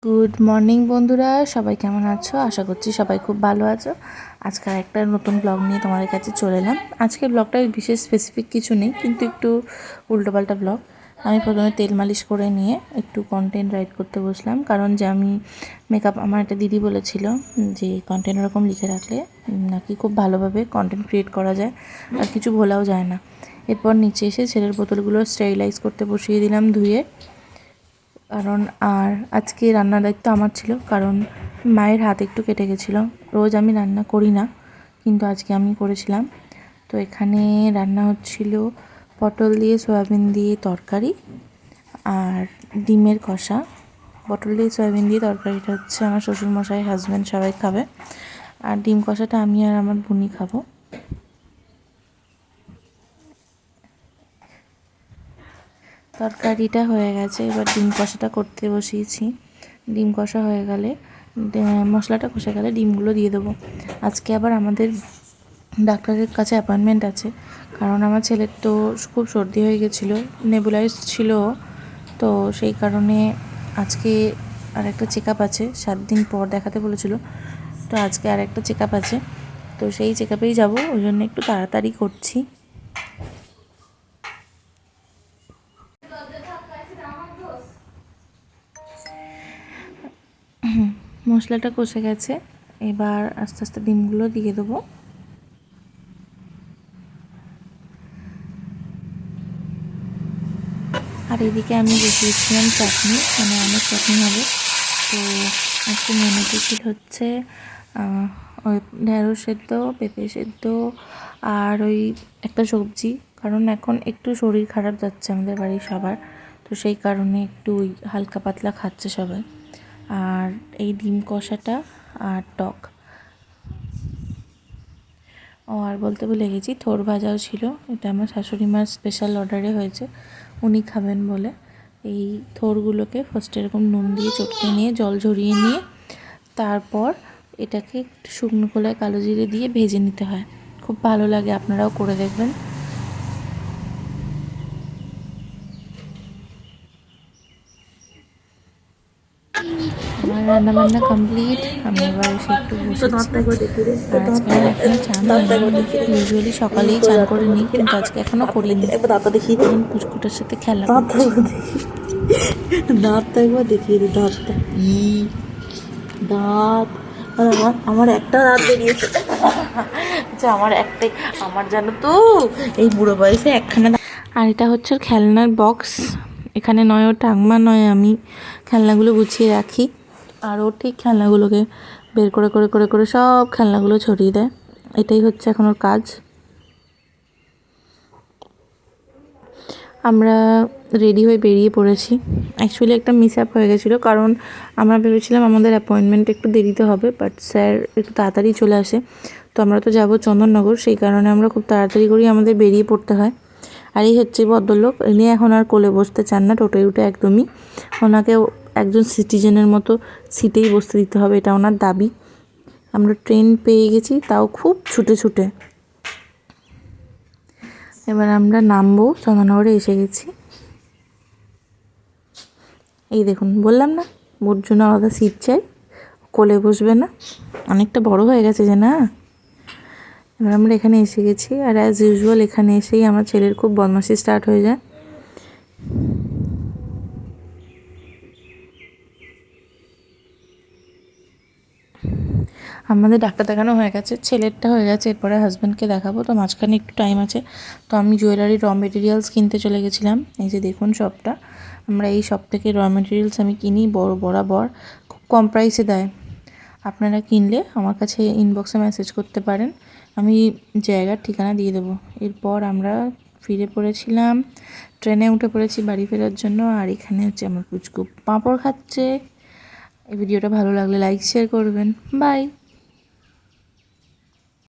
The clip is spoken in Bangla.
গুড মর্নিং বন্ধুরা, সবাই কেমন আছো? আশা করছি সবাই খুব ভালো আছো। আজকে একটা নতুন ব্লগ নিয়ে তোমাদের কাছে চলে এলাম। আজকের ব্লগটা বিশেষ স্পেসিফিক কিছু নেই, কিন্তু একটু উল্টোপাল্টা ব্লগ। আমি প্রথমে তেল মালিশ করে নিয়ে একটু কন্টেন্ট রাইট করতে বসলাম, কারণ যে আমি মেকআপ, আমার একটা দিদি বলেছিল যে কন্টেন্ট এরকম লিখে রাখলে নাকি খুব ভালোভাবে কন্টেন্ট ক্রিয়েট করা যায় আর কিছু ভোলাও যায় না। এরপর নিচে এসে ছেলের বোতলগুলো স্টেরিলাইজ করতে বসিয়ে দিলাম ধুয়ে, কারণ আর আজকে রান্নার দায়িত্ব আমার ছিল, কারণ মায়ের হাত একটু কেটে গেছিলো। রোজ আমি রান্না করি না, কিন্তু আজকে আমি করেছিলাম। তো এখানে রান্না হচ্ছিল পটল দিয়ে সয়াবিন দিয়ে তরকারি আর ডিমের কষা। পটল দিয়ে সয়াবিন দিয়ে তরকারিটা হচ্ছে আমার শ্বশুরমশাই, হাজব্যান্ড সবাই খাবে, আর ডিম কষাটা আমি আর আমার বোনই খাবো। তরকারিটা হয়ে গেছে, এবার ডিম কষাটা করতে বসিয়েছি। ডিম কষা হয়ে গেলে, মশলাটা কষে গেলে ডিমগুলো দিয়ে দেবো। আজকে আবার আমাদের ডাক্তারের কাছে অ্যাপয়েন্টমেন্ট আছে, কারণ আমার ছেলের তো খুব সর্দি হয়ে গেছিলো, নেবুলাইজ ছিল, তো সেই কারণে আজকে আর একটা চেক আপ আছে। 7 দিন পর দেখাতে বলেছিল, তো আজকে আর একটা চেক আপ আছে, তো সেই চেক আপেই যাবো, ওই জন্য একটু তাড়াতাড়ি করছি। মশলাটা কষে গেছে, এবার আস্তে আস্তে ডিমগুলো দিয়ে দেবো। আর এদিকে আমি বসিয়েছিলাম চাটনি, মানে আমের চাটনি হবে। তো আজকে মেনুতে ছিল হচ্ছে ওই ঢেঁড়স সেদ্ধ, পেঁপে সেদ্ধ, আর ওই একটা সবজি, কারণ এখন একটু শরীর খারাপ যাচ্ছে আমাদের বাড়ির সবার, তো সেই কারণে একটু ওই হালকা পাতলা খাচ্ছে সবাই। আর এই ডিম কষাটা আর টক। ও আর বলতে ভুলে গেছি, থোড় ভাজাও ছিল। এটা আমার শাশুড়ি মার স্পেশাল অর্ডারে হয়েছে, উনি খাবেন বলে। এই থোড়গুলোকে ফার্স্টে এরকম নুন দিয়ে চটকে নিয়ে, জল ঝরিয়ে নিয়ে, তারপর এটাকে একটু শুকনো খোলায় কালো জিরে দিয়ে ভেজে নিতে হয়। খুব ভালো লাগে, আপনারাও করে দেখবেন। আমার রান্নাবান্না কমপ্লিট, আমি এবার এসে একটু বসেছি। আর আজকে আমার এখনও চান হয়নি, ইউজুয়ালি সকালেই চান করে নিই, কিন্তু আজকে এখনও করিনি। এখন পুচকুটার সাথে খেলা করছি। দাঁতটা একবার দেখিয়ে দিই, দাঁতটা দাঁত আমার একটা দাঁত বেরিয়েছে। আচ্ছা, আমার একটাই, আমার জানো তো এই বুড়ো বয়সে একখানা। আর এটা হচ্ছে খেলনার বক্স। এখানে নয় ও টাংমা, নয় আমি খেলনাগুলো গুছিয়ে রাখি, আর ও ঠিক খেলনাগুলোকে বের করে করে করে করে সব খেলনাগুলো ছড়িয়ে দেয়। এটাই হচ্ছে এখন ওর কাজ। আমরা রেডি হয়ে বেরিয়ে পড়েছি। অ্যাকচুয়ালি একটা মিস আপ হয়ে গেছিলো, কারণ আমরা ভেবেছিলাম আমাদের অ্যাপয়েন্টমেন্ট একটু দেরিতে হবে, বাট স্যার একটু তাড়াতাড়ি চলে আসে। তো আমরা তো যাবো চন্দননগর, সেই কারণে আমরা খুব তাড়াতাড়ি করেই আমাদের বেরিয়ে পড়তে হয়। আর এই হচ্ছে ভদ্রলোক, ইনি এখন আর কোলে বসতে চান না, টোটোয় উঠে একদমই। ওনাকে একজন সিটিজেনের মতো সিটেই বসতে দিতে হবে, এটা ওনার দাবি। আমরা ট্রেন পেয়ে গেছি, তাও খুব ছুটে ছুটে। এবার আমরা নামবো, চন্দননগরে এসে গেছি। এই দেখুন, বললাম না ওর জন্য আলাদা সিট চাই, কোলে বসবে না, অনেকটা বড় হয়ে গেছে যে না। এবার আমরা এখানে এসে গেছি, আর অ্যাজ ইউজুয়াল এখানে এসেই আমার ছেলের খুব বদমাশি স্টার্ট হয়ে যায়। আমাদের ডাক্তার দেখানো হয়ে গেছে, ছেলেরটা হয়ে গেছে, এরপরে হাজব্যান্ডকে দেখাবো, তো মাঝখানে একটু টাইম আছে। তো আমি জুয়েলারি র মেটেরিয়ালস কিনতে চলে গেছিলাম। এই যে দেখুন শপটা, আমরা এই শপ থেকে র মেটেরিয়ালস আমি কিনি, বরাবর খুব কম প্রাইসে দেয়। আপনারা কিনলে আমার কাছে ইনবক্সে মেসেজ করতে পারেন, আমি জায়গার ঠিকানা দিয়ে দেবো। এরপর আমরা ফিরে পড়েছিলাম, ট্রেনে উঠে পড়েছি বাড়ি ফেরার জন্য। আর এখানে হচ্ছে আমার পুচকু পাঁপড় খাচ্ছে। এই ভিডিওটা ভালো লাগলে লাইক শেয়ার করবেন। বাই।